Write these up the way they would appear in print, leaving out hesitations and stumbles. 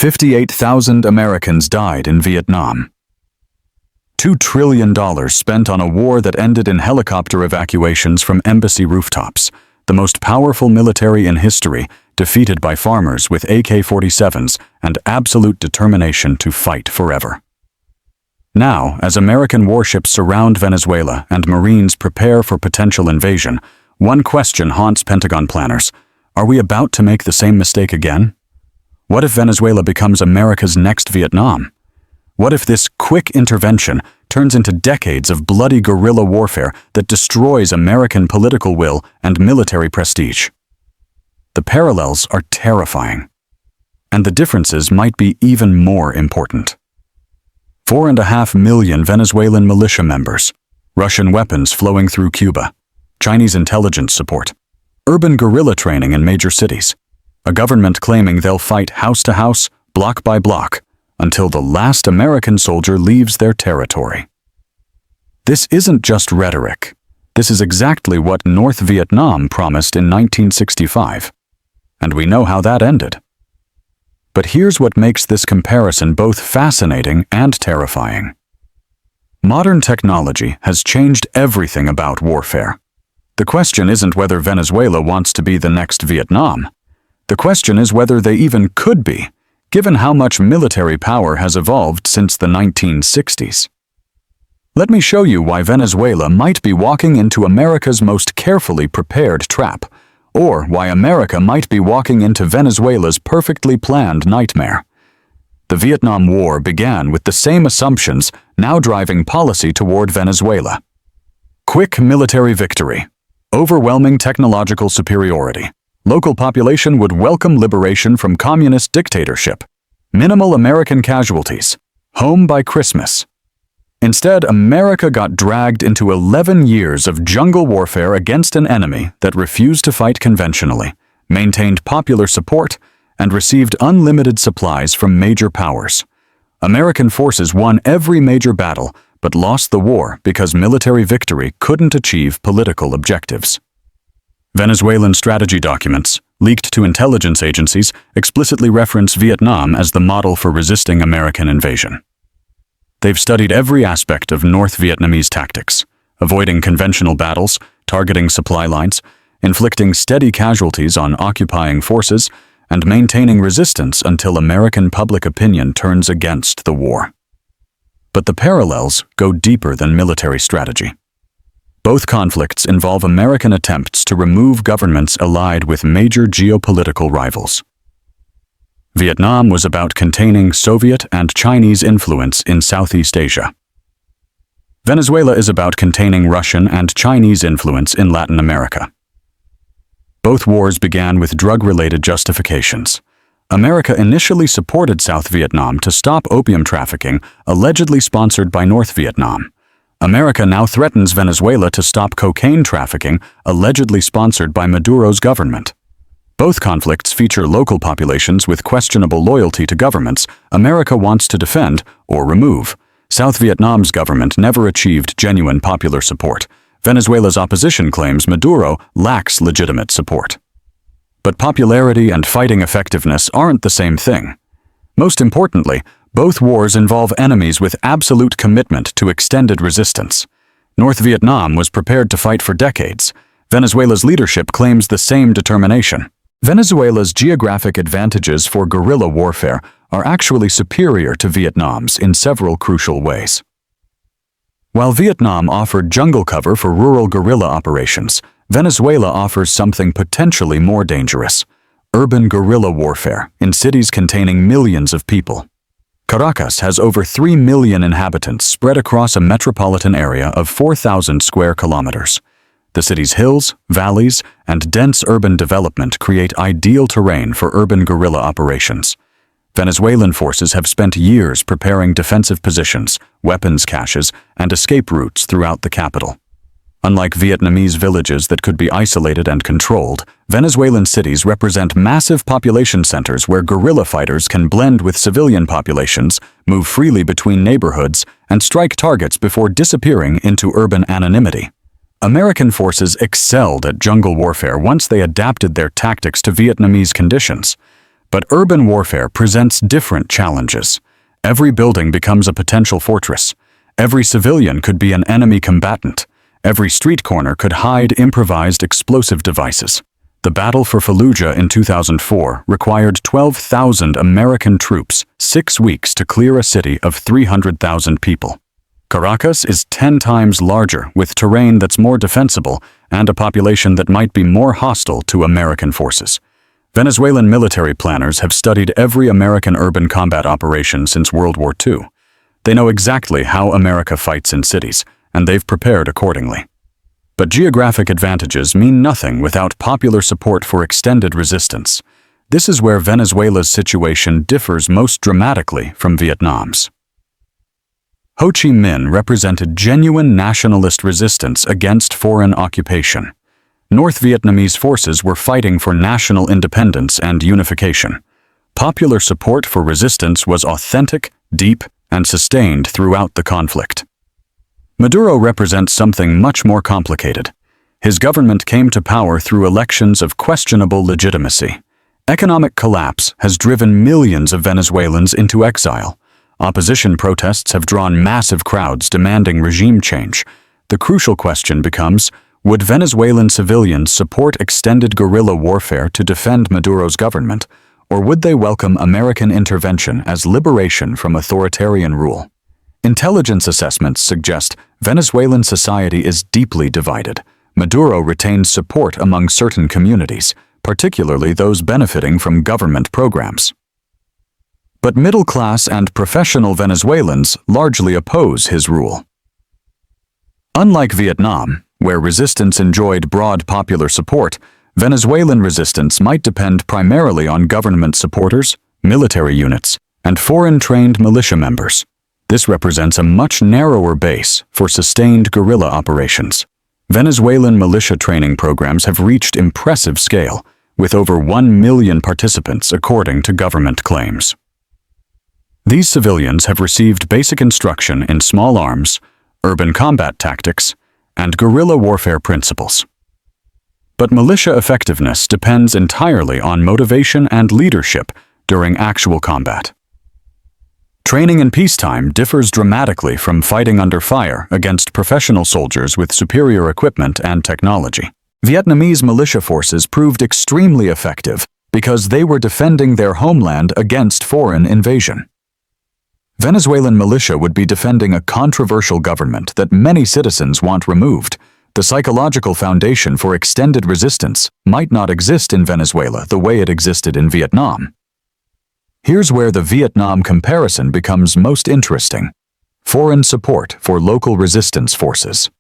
58,000 Americans died in Vietnam. $2 trillion spent on a war that ended in helicopter evacuations from embassy rooftops, the most powerful military in history, defeated by farmers with AK-47s and absolute determination to fight forever. Now, as American warships surround Venezuela and Marines prepare for potential invasion, one question haunts Pentagon planners. Are we about to make the same mistake again? What if Venezuela becomes America's next Vietnam? What if this quick intervention turns into decades of bloody guerrilla warfare that destroys American political will and military prestige? The parallels are terrifying, and the differences might be even more important. 4.5 million Venezuelan militia members, Russian weapons flowing through Cuba, Chinese intelligence support, urban guerrilla training in major cities, a government claiming they'll fight house to house, block by block, until the last American soldier leaves their territory. This isn't just rhetoric. This is exactly what North Vietnam promised in 1965. And we know how that ended. But here's what makes this comparison both fascinating and terrifying. Modern technology has changed everything about warfare. The question isn't whether Venezuela wants to be the next Vietnam. The question is whether they even could be, given how much military power has evolved since the 1960s. Let me show you why Venezuela might be walking into America's most carefully prepared trap, or why America might be walking into Venezuela's perfectly planned nightmare. The Vietnam War began with the same assumptions now driving policy toward Venezuela. Quick military victory, overwhelming technological superiority. Local population would welcome liberation from communist dictatorship. Minimal American casualties. Home by Christmas. Instead, America got dragged into 11 years of jungle warfare against an enemy that refused to fight conventionally, maintained popular support, and received unlimited supplies from major powers. American forces won every major battle, but lost the war because military victory couldn't achieve political objectives. Venezuelan strategy documents, leaked to intelligence agencies, explicitly reference Vietnam as the model for resisting American invasion. They've studied every aspect of North Vietnamese tactics, avoiding conventional battles, targeting supply lines, inflicting steady casualties on occupying forces, and maintaining resistance until American public opinion turns against the war. But the parallels go deeper than military strategy. Both conflicts involve American attempts to remove governments allied with major geopolitical rivals. Vietnam was about containing Soviet and Chinese influence in Southeast Asia. Venezuela is about containing Russian and Chinese influence in Latin America. Both wars began with drug-related justifications. America initially supported South Vietnam to stop opium trafficking, allegedly sponsored by North Vietnam. America now threatens Venezuela to stop cocaine trafficking, allegedly sponsored by Maduro's government. Both conflicts feature local populations with questionable loyalty to governments America wants to defend or remove. South Vietnam's government never achieved genuine popular support. Venezuela's opposition claims Maduro lacks legitimate support. But popularity and fighting effectiveness aren't the same thing. Most importantly, both wars involve enemies with absolute commitment to extended resistance. North Vietnam was prepared to fight for decades. Venezuela's leadership claims the same determination. Venezuela's geographic advantages for guerrilla warfare are actually superior to Vietnam's in several crucial ways. While Vietnam offered jungle cover for rural guerrilla operations, Venezuela offers something potentially more dangerous: urban guerrilla warfare in cities containing millions of people. Caracas has over 3 million inhabitants spread across a metropolitan area of 4,000 square kilometers. The city's hills, valleys, and dense urban development create ideal terrain for urban guerrilla operations. Venezuelan forces have spent years preparing defensive positions, weapons caches, and escape routes throughout the capital. Unlike Vietnamese villages that could be isolated and controlled, Venezuelan cities represent massive population centers where guerrilla fighters can blend with civilian populations, move freely between neighborhoods, and strike targets before disappearing into urban anonymity. American forces excelled at jungle warfare once they adapted their tactics to Vietnamese conditions. But urban warfare presents different challenges. Every building becomes a potential fortress. Every civilian could be an enemy combatant. Every street corner could hide improvised explosive devices. The battle for Fallujah in 2004 required 12,000 American troops 6 weeks to clear a city of 300,000 people. Caracas is 10 times larger, with terrain that's more defensible and a population that might be more hostile to American forces. Venezuelan military planners have studied every American urban combat operation since World War II. They know exactly how America fights in cities, and they've prepared accordingly. But geographic advantages mean nothing without popular support for extended resistance. This is where Venezuela's situation differs most dramatically from Vietnam's. Ho Chi Minh represented genuine nationalist resistance against foreign occupation. North Vietnamese forces were fighting for national independence and unification. Popular support for resistance was authentic, deep, and sustained throughout the conflict. Maduro represents something much more complicated. His government came to power through elections of questionable legitimacy. Economic collapse has driven millions of Venezuelans into exile. Opposition protests have drawn massive crowds demanding regime change. The crucial question becomes, would Venezuelan civilians support extended guerrilla warfare to defend Maduro's government, or would they welcome American intervention as liberation from authoritarian rule? Intelligence assessments suggest Venezuelan society is deeply divided. Maduro retains support among certain communities, particularly those benefiting from government programs. But middle-class and professional Venezuelans largely oppose his rule. Unlike Vietnam, where resistance enjoyed broad popular support, Venezuelan resistance might depend primarily on government supporters, military units, and foreign-trained militia members. This represents a much narrower base for sustained guerrilla operations. Venezuelan militia training programs have reached impressive scale, with over 1 million participants according to government claims. These civilians have received basic instruction in small arms, urban combat tactics, and guerrilla warfare principles. But militia effectiveness depends entirely on motivation and leadership during actual combat. Training in peacetime differs dramatically from fighting under fire against professional soldiers with superior equipment and technology. Vietnamese militia forces proved extremely effective because they were defending their homeland against foreign invasion. Venezuelan militia would be defending a controversial government that many citizens want removed. The psychological foundation for extended resistance might not exist in Venezuela the way it existed in Vietnam. Here's where the Vietnam comparison becomes most interesting. Foreign support for local resistance forces.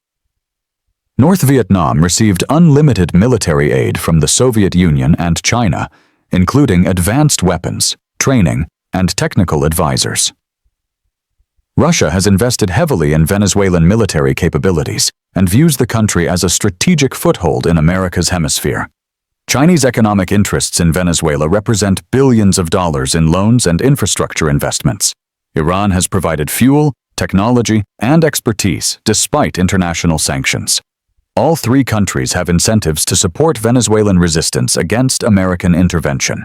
North Vietnam received unlimited military aid from the Soviet Union and China, including advanced weapons, training, and technical advisors. Russia has invested heavily in Venezuelan military capabilities and views the country as a strategic foothold in America's hemisphere. Chinese economic interests in Venezuela represent billions of dollars in loans and infrastructure investments. Iran has provided fuel, technology, and expertise despite international sanctions. All three countries have incentives to support Venezuelan resistance against American intervention.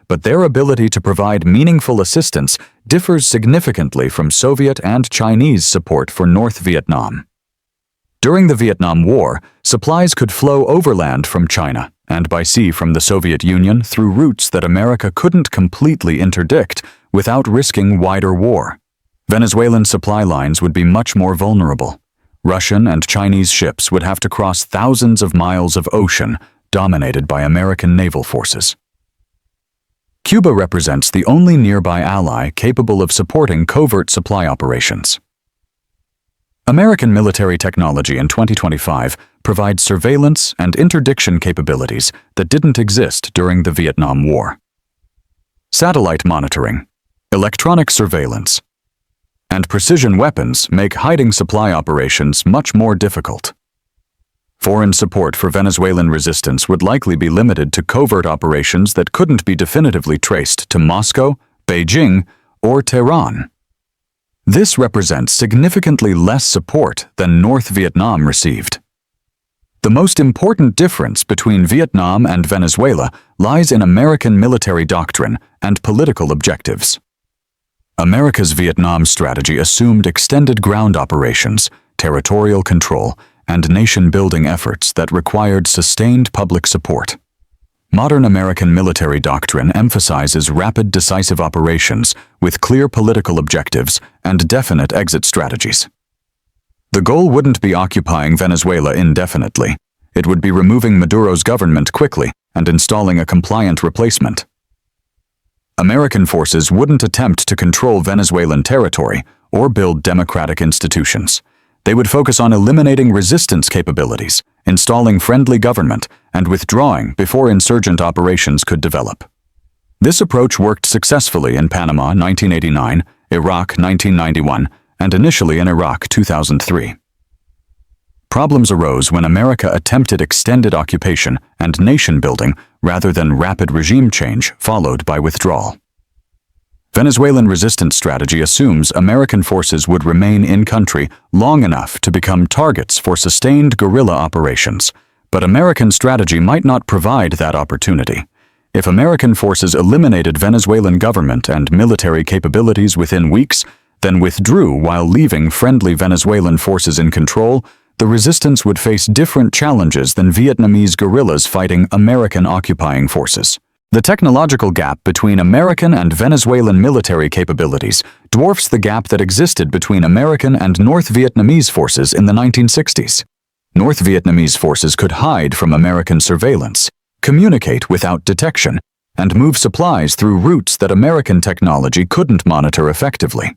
But their ability to provide meaningful assistance differs significantly from Soviet and Chinese support for North Vietnam. During the Vietnam War, supplies could flow overland from China and by sea from the Soviet Union through routes that America couldn't completely interdict without risking wider war. Venezuelan supply lines would be much more vulnerable. Russian and Chinese ships would have to cross thousands of miles of ocean dominated by American naval forces. Cuba represents the only nearby ally capable of supporting covert supply operations. American military technology in 2025 provides surveillance and interdiction capabilities that didn't exist during the Vietnam War. Satellite monitoring, electronic surveillance, and precision weapons make hiding supply operations much more difficult. Foreign support for Venezuelan resistance would likely be limited to covert operations that couldn't be definitively traced to Moscow, Beijing, or Tehran. This represents significantly less support than North Vietnam received. The most important difference between Vietnam and Venezuela lies in American military doctrine and political objectives. America's Vietnam strategy assumed extended ground operations, territorial control, and nation-building efforts that required sustained public support. Modern American military doctrine emphasizes rapid, decisive operations with clear political objectives and definite exit strategies. The goal wouldn't be occupying Venezuela indefinitely. It would be removing Maduro's government quickly and installing a compliant replacement. American forces wouldn't attempt to control Venezuelan territory or build democratic institutions. They would focus on eliminating resistance capabilities, installing friendly government, and withdrawing before insurgent operations could develop. This approach worked successfully in Panama 1989, Iraq 1991, and initially in Iraq 2003. Problems arose when America attempted extended occupation and nation-building rather than rapid regime change followed by withdrawal. Venezuelan resistance strategy assumes American forces would remain in country long enough to become targets for sustained guerrilla operations, but American strategy might not provide that opportunity. If American forces eliminated Venezuelan government and military capabilities within weeks, then withdrew while leaving friendly Venezuelan forces in control, the resistance would face different challenges than Vietnamese guerrillas fighting American occupying forces. The technological gap between American and Venezuelan military capabilities dwarfs the gap that existed between American and North Vietnamese forces in the 1960s. North Vietnamese forces could hide from American surveillance, communicate without detection, and move supplies through routes that American technology couldn't monitor effectively.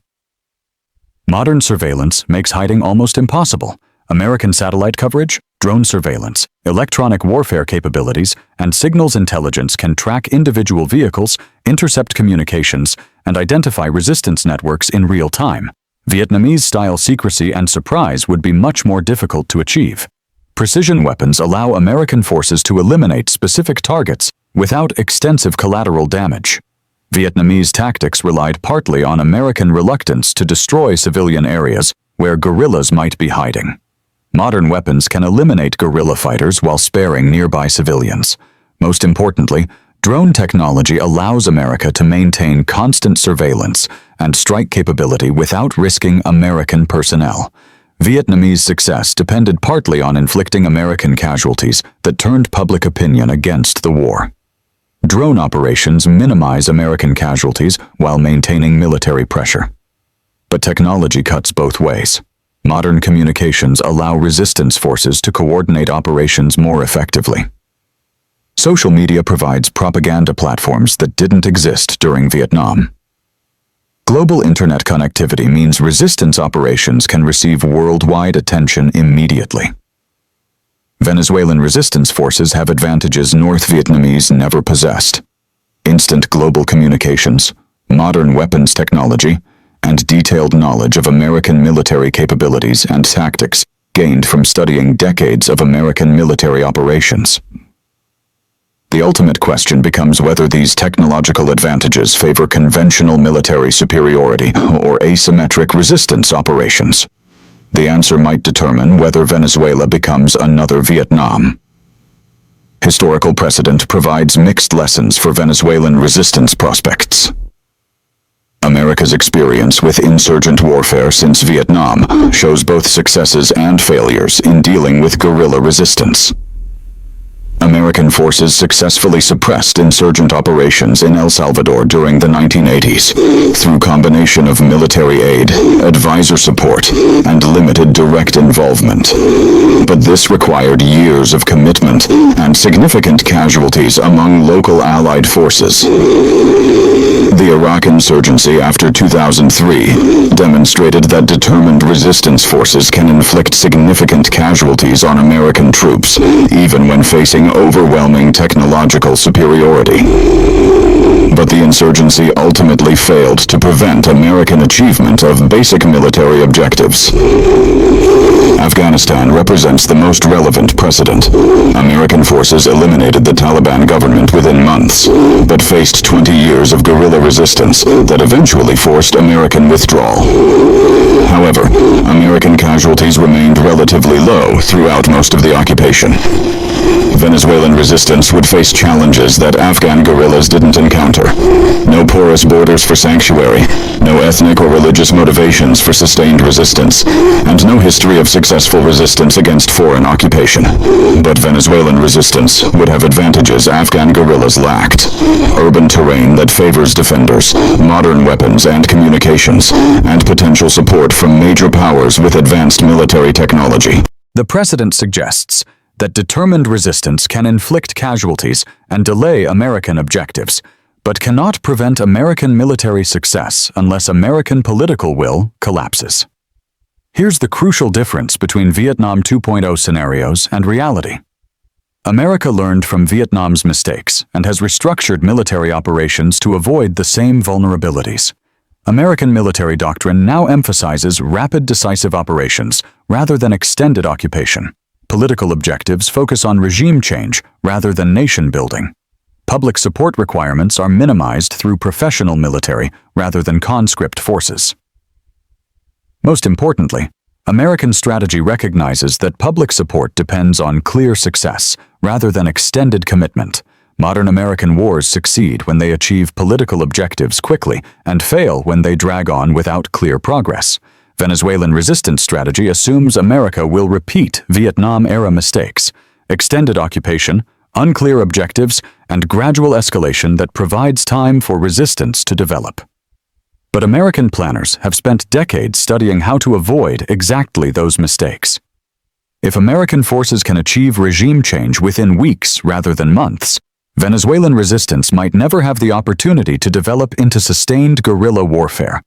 Modern surveillance makes hiding almost impossible. American satellite coverage, drone surveillance, electronic warfare capabilities, and signals intelligence can track individual vehicles, intercept communications, and identify resistance networks in real time. Vietnamese-style secrecy and surprise would be much more difficult to achieve. Precision weapons allow American forces to eliminate specific targets without extensive collateral damage. Vietnamese tactics relied partly on American reluctance to destroy civilian areas where guerrillas might be hiding. Modern weapons can eliminate guerrilla fighters while sparing nearby civilians. Most importantly, drone technology allows America to maintain constant surveillance and strike capability without risking American personnel. Vietnamese success depended partly on inflicting American casualties that turned public opinion against the war. Drone operations minimize American casualties while maintaining military pressure. But technology cuts both ways. Modern communications allow resistance forces to coordinate operations more effectively. Social media provides propaganda platforms that didn't exist during Vietnam. Global internet connectivity means resistance operations can receive worldwide attention immediately. Venezuelan resistance forces have advantages North Vietnamese never possessed: instant global communications, modern weapons technology, and detailed knowledge of American military capabilities and tactics gained from studying decades of American military operations. The ultimate question becomes whether these technological advantages favor conventional military superiority or asymmetric resistance operations. The answer might determine whether Venezuela becomes another Vietnam. Historical precedent provides mixed lessons for Venezuelan resistance prospects. America's experience with insurgent warfare since Vietnam shows both successes and failures in dealing with guerrilla resistance. American forces successfully suppressed insurgent operations in El Salvador during the 1980s through combination of military aid, advisor support, and limited direct involvement. But this required years of commitment and significant casualties among local allied forces. The Iraq insurgency after 2003 demonstrated that determined resistance forces can inflict significant casualties on American troops, even when facing overwhelming overwhelming technological superiority. But the insurgency ultimately failed to prevent American achievement of basic military objectives. Afghanistan represents the most relevant precedent. American forces eliminated the Taliban government within months, but faced 20 years of guerrilla resistance that eventually forced American withdrawal. However, American casualties remained relatively low throughout most of the occupation. Venezuelan resistance would face challenges that Afghan guerrillas didn't encounter. No porous borders for sanctuary, no ethnic or religious motivations for sustained resistance, and no history of successful resistance against foreign occupation. But Venezuelan resistance would have advantages Afghan guerrillas lacked. Urban terrain that favors defenders, modern weapons and communications, and potential support from major powers with advanced military technology. The precedent suggests that determined resistance can inflict casualties and delay American objectives, but cannot prevent American military success unless American political will collapses. Here's the crucial difference between Vietnam 2.0 scenarios and reality. America learned from Vietnam's mistakes and has restructured military operations to avoid the same vulnerabilities. American military doctrine now emphasizes rapid, decisive operations rather than extended occupation. Political objectives focus on regime change rather than nation building. Public support requirements are minimized through professional military rather than conscript forces. Most importantly, American strategy recognizes that public support depends on clear success rather than extended commitment. Modern American wars succeed when they achieve political objectives quickly and fail when they drag on without clear progress. Venezuelan resistance strategy assumes America will repeat Vietnam-era mistakes, extended occupation, unclear objectives, and gradual escalation that provides time for resistance to develop. But American planners have spent decades studying how to avoid exactly those mistakes. If American forces can achieve regime change within weeks rather than months, Venezuelan resistance might never have the opportunity to develop into sustained guerrilla warfare.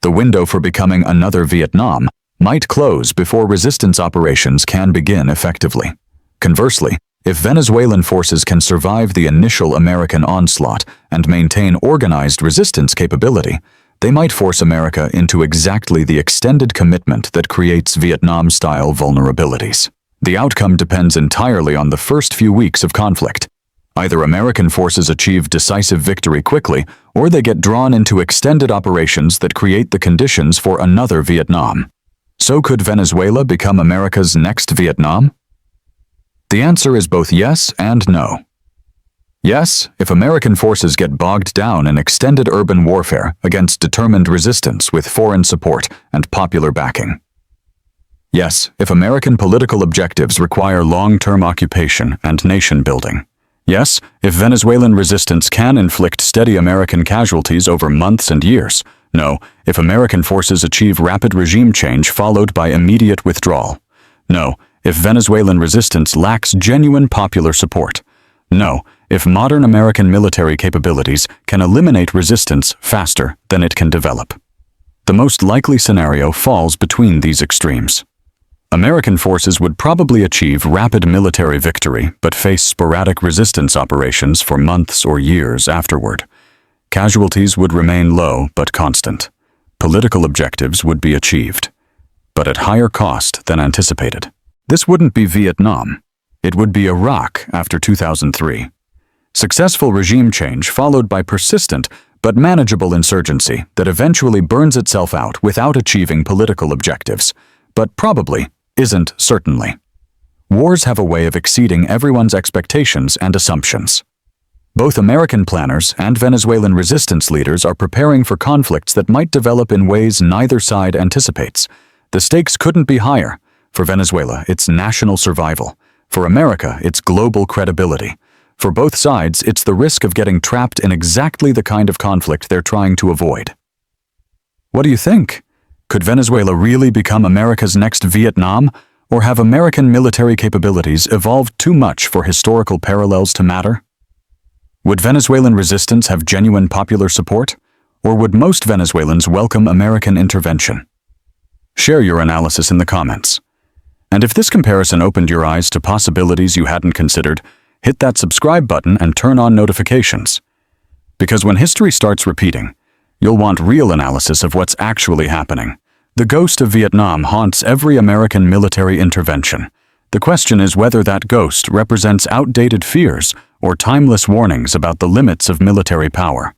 The window for becoming another Vietnam might close before resistance operations can begin effectively. Conversely, if Venezuelan forces can survive the initial American onslaught and maintain organized resistance capability, they might force America into exactly the extended commitment that creates Vietnam-style vulnerabilities. The outcome depends entirely on the first few weeks of conflict. Either American forces achieve decisive victory quickly, or they get drawn into extended operations that create the conditions for another Vietnam. So could Venezuela become America's next Vietnam? The answer is both yes and no. Yes, if American forces get bogged down in extended urban warfare against determined resistance with foreign support and popular backing. Yes, if American political objectives require long-term occupation and nation building. Yes, if Venezuelan resistance can inflict steady American casualties over months and years. No, if American forces achieve rapid regime change followed by immediate withdrawal. No, if Venezuelan resistance lacks genuine popular support. No, if modern American military capabilities can eliminate resistance faster than it can develop. The most likely scenario falls between these extremes. American forces would probably achieve rapid military victory but face sporadic resistance operations for months or years afterward. Casualties would remain low but constant. Political objectives would be achieved, but at higher cost than anticipated. This wouldn't be Vietnam. It would be Iraq after 2003. Successful regime change followed by persistent but manageable insurgency that eventually burns itself out without achieving political objectives, but probably isn't certainly. Wars have a way of exceeding everyone's expectations and assumptions. Both American planners and Venezuelan resistance leaders are preparing for conflicts that might develop in ways neither side anticipates. The stakes couldn't be higher. For Venezuela, it's national survival. For America, it's global credibility. For both sides, it's the risk of getting trapped in exactly the kind of conflict they're trying to avoid. What do you think? Could Venezuela really become America's next Vietnam, or have American military capabilities evolved too much for historical parallels to matter? Would Venezuelan resistance have genuine popular support, or would most Venezuelans welcome American intervention? Share your analysis in the comments. And if this comparison opened your eyes to possibilities you hadn't considered, hit that subscribe button and turn on notifications. Because when history starts repeating, you'll want real analysis of what's actually happening. The ghost of Vietnam haunts every American military intervention. The question is whether that ghost represents outdated fears or timeless warnings about the limits of military power.